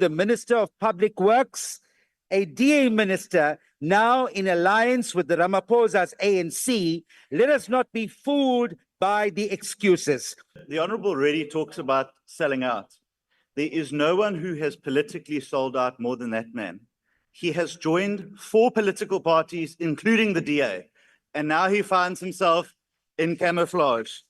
the Minister of Public Works, a DA minister, now in alliance with the Ramaphosa's ANC. Let us not be fooled by the excuses. The Honourable already talks about selling out. There is no one who has politically sold out more than that man. He has joined 4 political parties, including the DA, and now he finds himself in camouflage.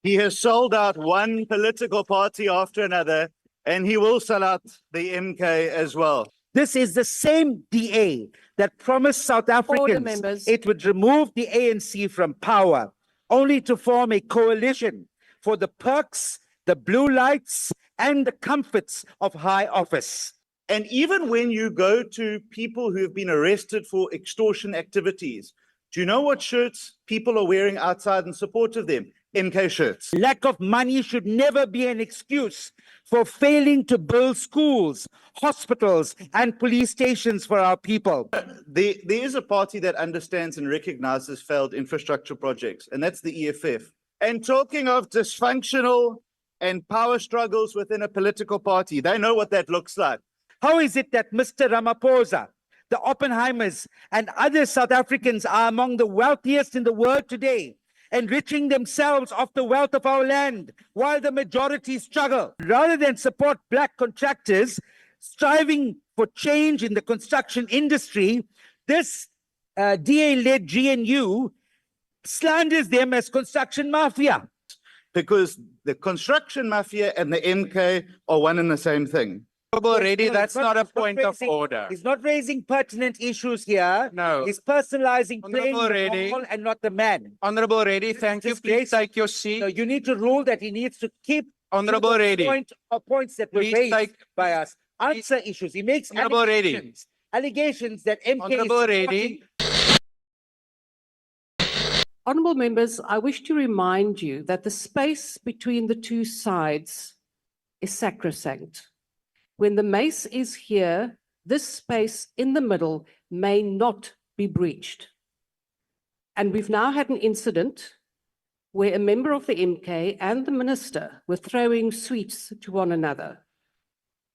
He has sold out one political party after another, and he will sell out the MK as well. This is the same DA that promised South Africans it would remove the ANC from power, only to form a coalition for the perks, the blue lights, and the comforts of high office. And even when you go to people who have been arrested for extortion activities, do you know what shirts people are wearing outside in support of them? MK shirts. Lack of money should never be an excuse for failing to build schools, hospitals, and police stations for our people. There is a party that understands and recognizes failed infrastructure projects, and that's the EFF. And talking of dysfunctional and power struggles within a political party, they know what that looks like. How is it that Mr. Ramaphosa, the Oppenheimers, and other South Africans are among the wealthiest in the world today, enriching themselves off the wealth of our land, while the majority struggle? Rather than support black contractors striving for change in the construction industry, this DA-led GNU slanders them as construction mafia. Because the construction mafia and the MK are one and the same thing. Already, that's not a point of order. He's not raising pertinent issues here. No. He's personalizing playing Honourable the Reddy. ball and not the man. Honourable Reddy, thank you. Just Please please. take your seat. So you need to rule that he needs to keep Honourable to the Reddy. points that were Please raised take- by us. Answer issues. He makes Honourable Reddy. allegations that MK Honourable is Reddy. Honourable members, I wish to remind you that the space between the two sides is sacrosanct. When the mace is here, this space in the middle may not be breached. And we've now had an incident where a member of the MK and the minister were throwing sweets to one another.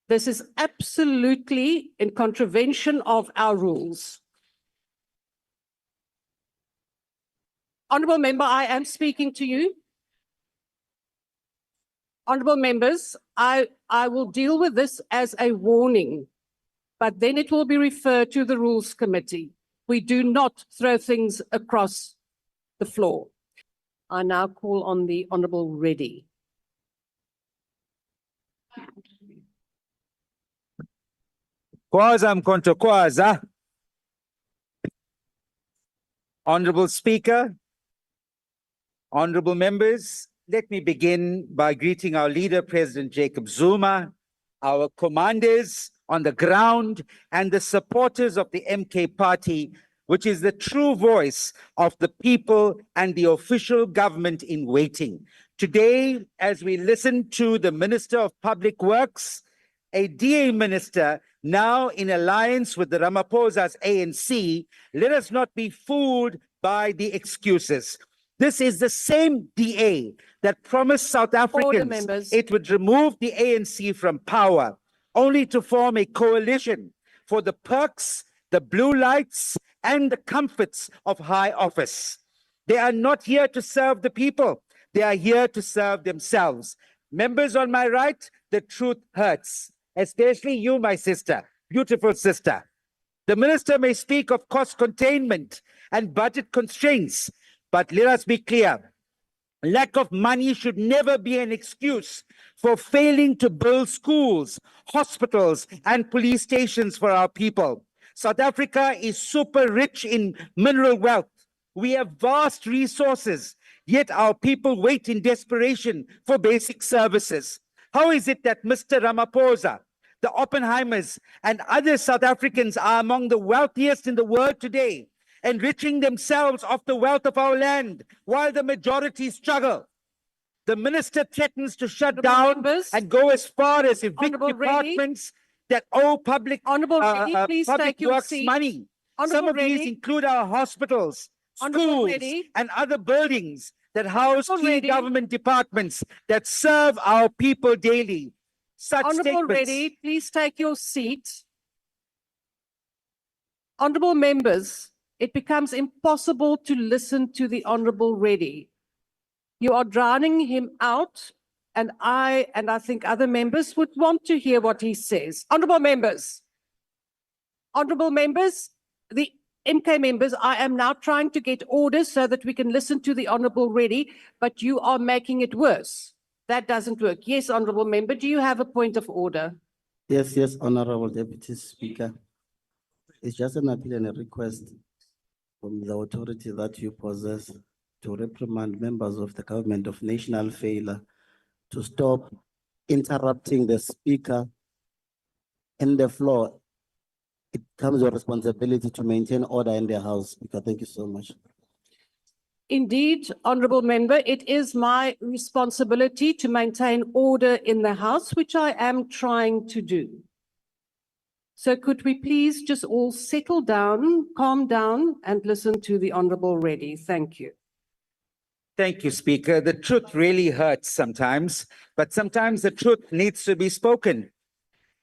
This is absolutely in contravention of our rules. Honourable member, I am speaking to you. Honourable members, I will deal with this as a warning, but then it will be referred to the Rules Committee. We do not throw things across the floor. I now call on the Honourable Reddy. Kwazam kontra kwaza. Honorable Speaker, honorable members, let me begin by greeting our leader, President Jacob Zuma, our commanders on the ground, and the supporters of the MK party, which is the true voice of the people and the official government in waiting. Today, as we listen to the Minister of Public Works, a DA minister now in alliance with the Ramaphosa's ANC, let us not be fooled by the excuses. This is the same DA that promised South Africans it would remove the ANC from power, only to form a coalition for the perks, the blue lights, and the comforts of high office. They are not here to serve the people. They are here to serve themselves. Members on my right, the truth hurts, especially you, my sister, beautiful sister. The minister may speak of cost containment and budget constraints, but let us be clear. Lack of money should never be an excuse for failing to build schools, hospitals, and police stations for our people. South Africa is super rich in mineral wealth. We have vast resources, yet our people wait in desperation for basic services. How is it that Mr. Ramaphosa, the Oppenheimers, and other South Africans are among the wealthiest in the world today, enriching themselves off the wealth of our land, while the majority struggle? The minister threatens to shut down and go as far as evict departments that owe public works money. Some of these include our hospitals, schools, and other buildings that house key government departments that serve our people daily. such Honourable statements. Reddy, please take your seat. Honourable members, it becomes impossible to listen to the Honourable Reddy. You are drowning him out, and I think other members would want to hear what he says. Honourable members, the MK members, I am now trying to get orders so that we can listen to the Honourable Reddy, but you are making it worse. That doesn't work. Yes, Honourable Member, do you have a point of order? Yes, Honorable Deputy Speaker. It's just an appeal and a request from the authority that you possess to reprimand members of the government of national failure to stop interrupting the speaker in the floor. It comes with responsibility to maintain order in the House. Speaker, thank you so much. Indeed, Honourable Member, it is my responsibility to maintain order in the House, which I am trying to do. So could we please just all settle down, calm down, and listen to the Honourable Reddy? Thank you. Thank you, Speaker. The truth really hurts sometimes, but sometimes the truth needs to be spoken.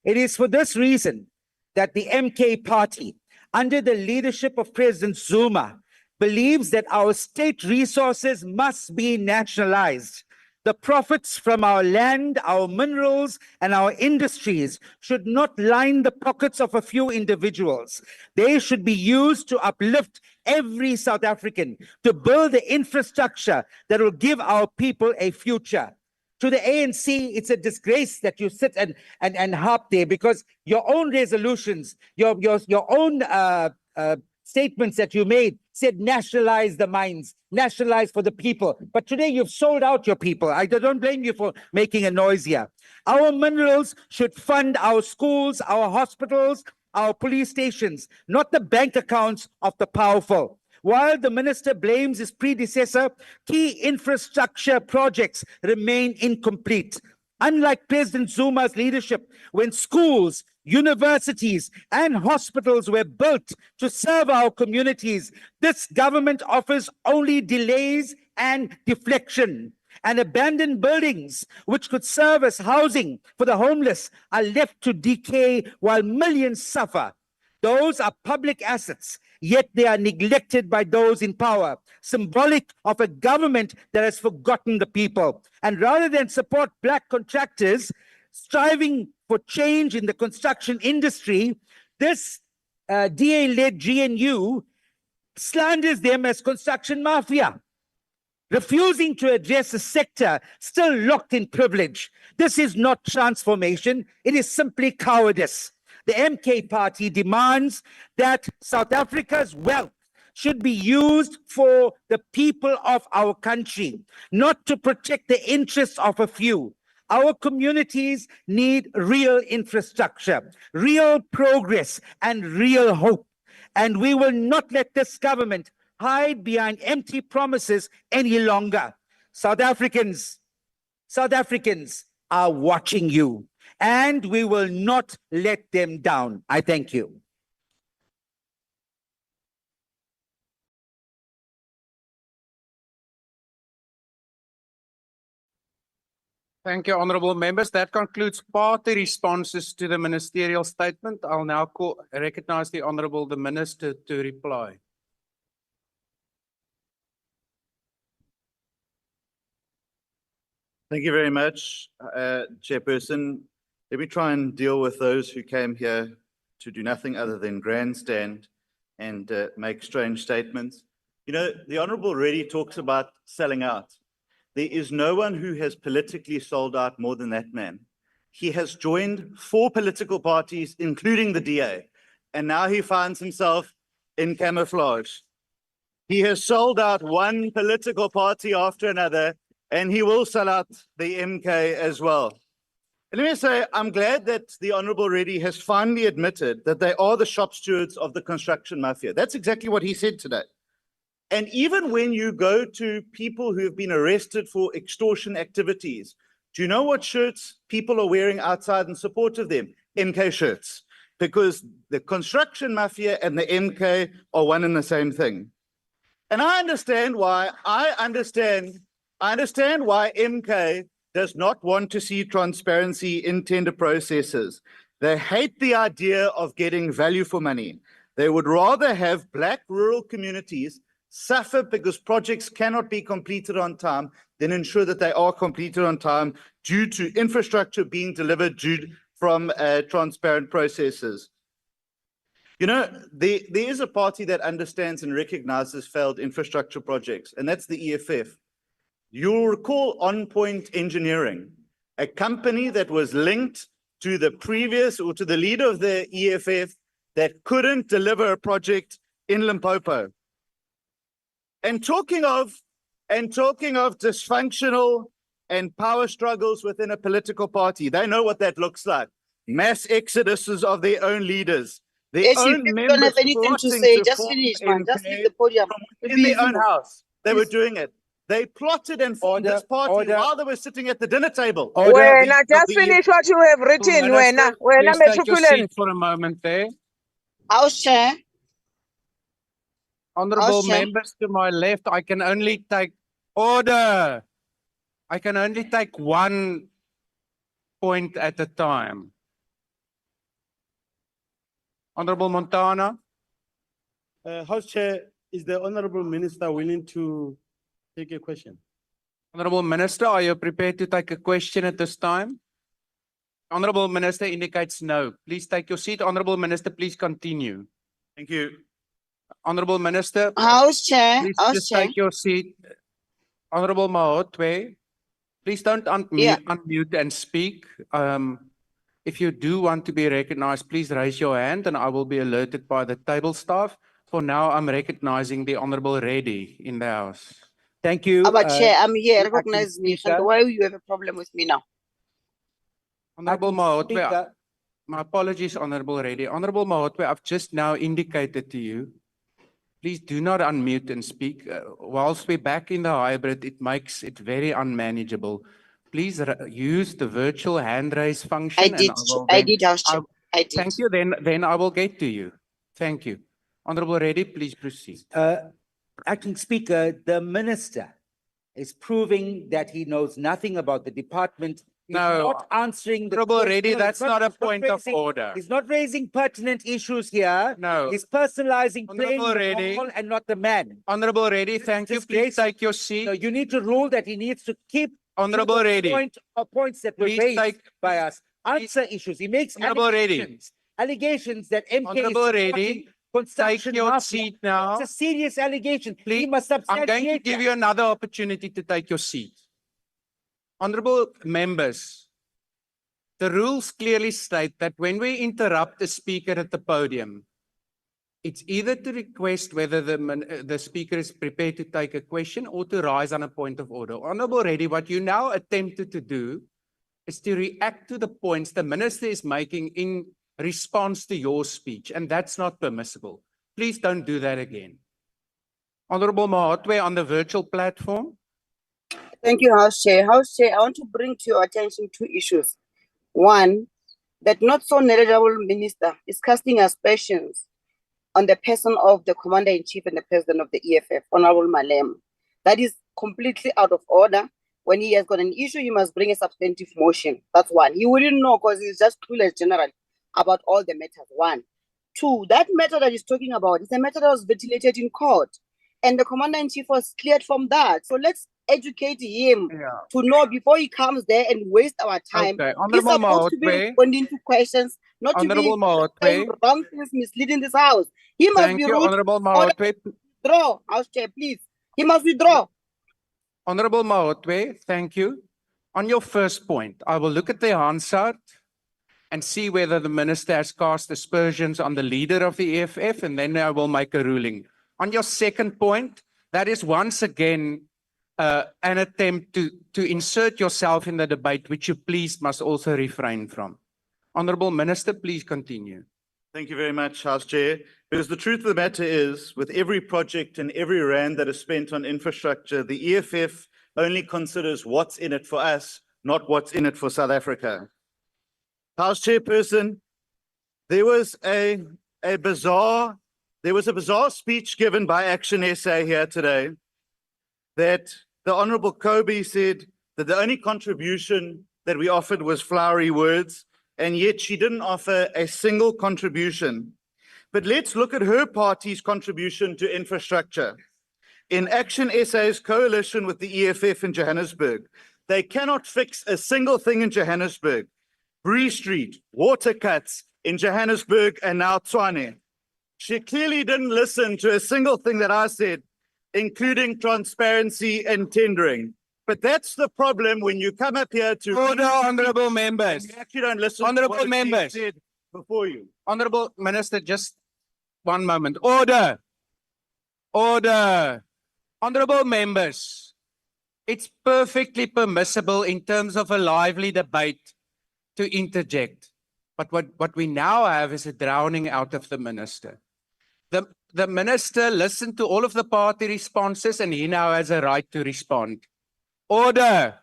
It is for this reason that the MK party, under the leadership of President Zuma, believes that our state resources must be nationalized. The profits from our land, our minerals, and our industries should not line the pockets of a few individuals. They should be used to uplift every South African, to build the infrastructure that will give our people a future. To the ANC, it's a disgrace that you sit and harp there, because your own resolutions, your own statements that you made said nationalize the mines, nationalize for the people. But today you've sold out your people. I don't blame you for making a noise here. Our minerals should fund our schools, our hospitals, our police stations, not the bank accounts of the powerful. While the minister blames his predecessor, key infrastructure projects remain incomplete. Unlike President Zuma's leadership, when schools, universities, and hospitals were built to serve our communities, this government offers only delays and deflection. And abandoned buildings, which could serve as housing for the homeless, are left to decay while millions suffer. Those are public assets, yet they are neglected by those in power, symbolic of a government that has forgotten the people. And rather than support black contractors striving for change in the construction industry, this DA-led GNU slanders them as construction mafia, refusing to address a sector still locked in privilege. This is not transformation, it is simply cowardice. The MK party demands that South Africa's wealth should be used for the people of our country, not to protect the interests of a few. Our communities need real infrastructure, real progress, and real hope. And we will not let this government hide behind empty promises any longer. South Africans are watching you, and we will not let them down. I thank you. Thank you, honourable members. That concludes party responses to the ministerial statement. I'll now recognize the honourable the minister to reply. Thank you very much, Chairperson. Let me try and deal with those who came here to do nothing other than grandstand and make strange statements. You know, the Honourable already talks about selling out. There is no one who has politically sold out more than that man. He has joined 4 political parties, including the DA, and now he finds himself in camouflage. He has sold out one political party after another, and he will sell out the MK as well. And let me say, I'm glad that the Honourable Reddy has finally admitted that they are the shop stewards of the construction mafia. That's exactly what he said today. And even when you go to people who have been arrested for extortion activities, do you know what shirts people are wearing outside in support of them? MK shirts. Because the construction mafia and the MK are one and the same thing. And I understand why MK does not want to see transparency in tender processes. They hate the idea of getting value for money. They would rather have Black rural communities suffer because projects cannot be completed on time than ensure that they are completed on time due to infrastructure being delivered from transparent processes. You know, there is a party that understands and recognizes failed infrastructure projects, and that's the EFF. You'll recall On Point Engineering, a company that was linked to the previous or to the leader of the EFF that couldn't deliver a project in Limpopo. And talking of dysfunctional and power struggles within a political party, they know what that looks like. Mass exoduses of their own leaders. Their Yes, if own you don't members have anything to plotting say, just form finish, man. Just leave MK the podium. in their own Please. house. They were doing it. They plotted and formed this party order. while they were sitting at the dinner table. Order. Wena, just the- finish what you have written, Wena. Wena Please take your Metukulen. seat for a moment there. House Chair, Honorable Chair. members to my left, I can only take order. I can only take one point at a time. Honorable Montana, House Chair, is the Honorable Minister willing to take a question? Honorable Minister, are you prepared to take a question at this time? Honorable Minister indicates no. Please take your seat. Honorable Minister, please continue. Thank you. Honorable Minister, House Chair, please House just Chair. take your seat. Honorable Mahotwe, please don't Yeah. unmute and speak. If you do want to be recognized, please raise your hand and I will be alerted by the table staff. For now, I'm recognizing the Honorable Reddy in the house. Thank you. But Chair, I'm here. Acting Recognize me. Speaker. Why you have a problem with me now? Honorable Acting Mahotwe, Speaker. my apologies, Honorable Reddy. Honorable Mahotwe, I've just now indicated to you, please do not unmute and speak. Whilst we're back in the hybrid, it makes it very unmanageable. Please use the virtual hand raise function. I and did, will I then- did, House Chair. I did. Thank you. Then I will get to you. Thank you. Honorable Reddy, please proceed. Acting Speaker, the minister is proving that he knows nothing about the department. He's No, not answering the Honorable question. Reddy, No, that's he's not a he's point of raising- order. He's not raising pertinent issues here. No. He's personalizing, playing Honorable the Reddy. ball and not the man. Honorable Reddy, thank you. Please Disgraceful. take your So seat. you need to rule that he needs to keep Honorable to the Reddy, points that were please raised take- by us. Answer issues. He makes Honorable Reddy. allegations that MK is Honorable Reddy, supporting construction take your mafia. seat now. It's a serious allegation. He Please, must I'm going to substantiate give that. you another opportunity to take your seat. Honorable members, the rules clearly state that when we interrupt a speaker at the podium, it's either to request whether the speaker is prepared to take a question or to rise on a point of order. Honorable Reddy, what you now attempted to do is to react to the points the minister is making in response to your speech, and that's not permissible. Please don't do that again. Honorable Mahotwe on the virtual platform. Thank you, House Chair. House Chair, I want to bring to your attention two issues. One, that not so knowledgeable minister is casting aspersions on the person of the Commander-in-Chief and the President of the EFF, Honorable Malem. That is completely out of order. When he has got an issue, he must bring a substantive motion. That's one. He wouldn't know because he's just clueless generally about all the matters. One. Two, that matter that he's talking about is a matter that was ventilated in court. And the Commander-in-Chief was cleared from that. So let's educate him to know before he comes there and waste our time. Okay, He's Honorable supposed to be Mahotwe. responding to questions, not Honorable to be saying Mahotwe. wrong things, misleading this house. He must Thank be you, rude. Honorable Mahotwe. Withdraw, House Chair, please. He must withdraw. Honorable Mahotwe, thank you. On your first point, I will look at the Hansard and see whether the minister has cast aspersions on the leader of the EFF, and then I will make a ruling. On your second point, that is once again an attempt to insert yourself in the debate, which you please must also refrain from. Honorable Minister, please continue. Thank you very much, House Chair. Because the truth of the matter is, with every project and every rand that is spent on infrastructure, the EFF only considers what's in it for us, not what's in it for South Africa. House Chairperson, there was a bizarre speech given by Action SA here today that the Honorable Kobe said that the only contribution that we offered was flowery words, and yet she didn't offer a single contribution. But let's look at her party's contribution to infrastructure. In Action SA's coalition with the EFF in Johannesburg, they cannot fix a single thing in Johannesburg. Bree Street, water cuts in Johannesburg and now Tshwane. She clearly didn't listen to a single thing that I said, including transparency and tendering. But that's the problem when you come up here to Order, honorable members. you actually don't listen to Honorable what is being members. said before you. Honorable Minister, just one moment. Order. Order. Honorable members, it's perfectly permissible in terms of a lively debate to interject. But what we now have is a drowning out of the minister. The minister listened to all of the party responses and he now has a right to respond. Order.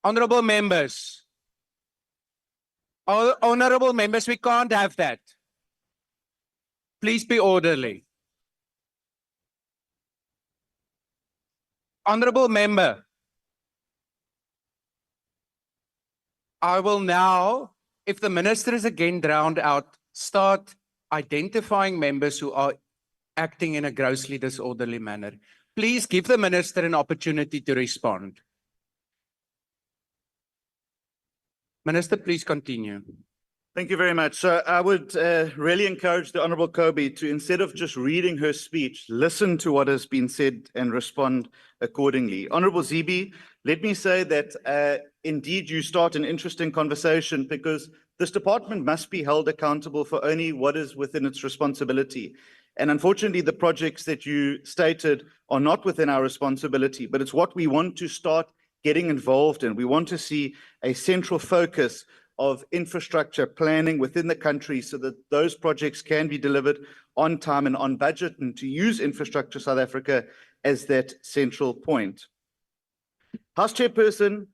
Honorable members. Honorable members, we can't have that. Please be orderly. Honorable member, I will now, if the minister is again drowned out, start identifying members who are acting in a grossly disorderly manner. Please give the minister an opportunity to respond. Minister, please continue. Thank you very much. So I would really encourage the Honorable Kobe to, instead of just reading her speech, listen to what has been said and respond accordingly. Honorable Zibi, let me say that indeed you start an interesting conversation because this department must be held accountable for only what is within its responsibility. And unfortunately, the projects that you stated are not within our responsibility, but it's what we want to start getting involved in. We want to see a central focus of infrastructure planning within the country so that those projects can be delivered on time and on budget, and to use Infrastructure South Africa as that central point. House Chairperson,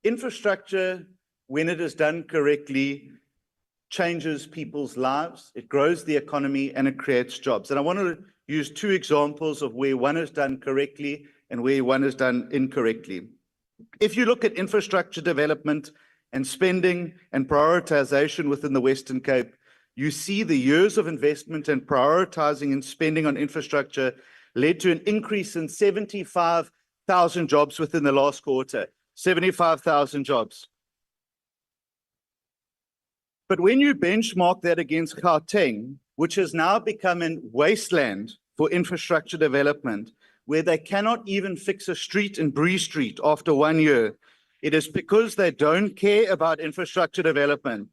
infrastructure, when it is done correctly, changes people's lives, it grows the economy, and it creates jobs. And I want to use two examples of where one is done correctly and where one is done incorrectly. If you look at infrastructure development and spending and prioritization within the Western Cape, you see the years of investment and prioritizing and spending on infrastructure led to an increase in 75,000 jobs within the last quarter, 75,000 jobs. But when you benchmark that against Gauteng, which has now become a wasteland for infrastructure development, where they cannot even fix a street in Bree Street after 1 year, it is because they don't care about infrastructure development.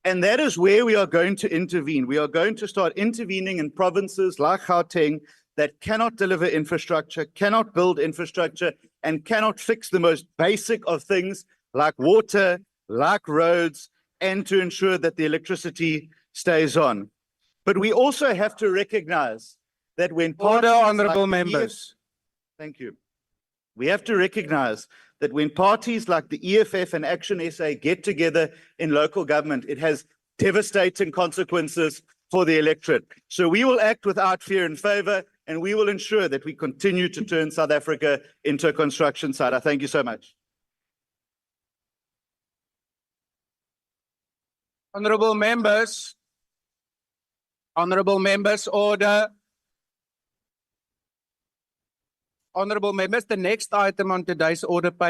And that is where we are going to intervene. We are going to start intervening in provinces like Gauteng that cannot deliver infrastructure, cannot build infrastructure, and cannot fix the most basic of things like water, like roads, and to ensure that the electricity stays on. But we also have to recognize that when Order, parties honorable like the members. Thank you. We have to recognize that when parties like the EFF and Action SA get together in local government, it has devastating consequences for the electorate. So we will act without fear and favor, and we will ensure that we continue to turn South Africa into a construction site. I thank you so much. Honorable members, order. Honorable members, the next item on today's order paper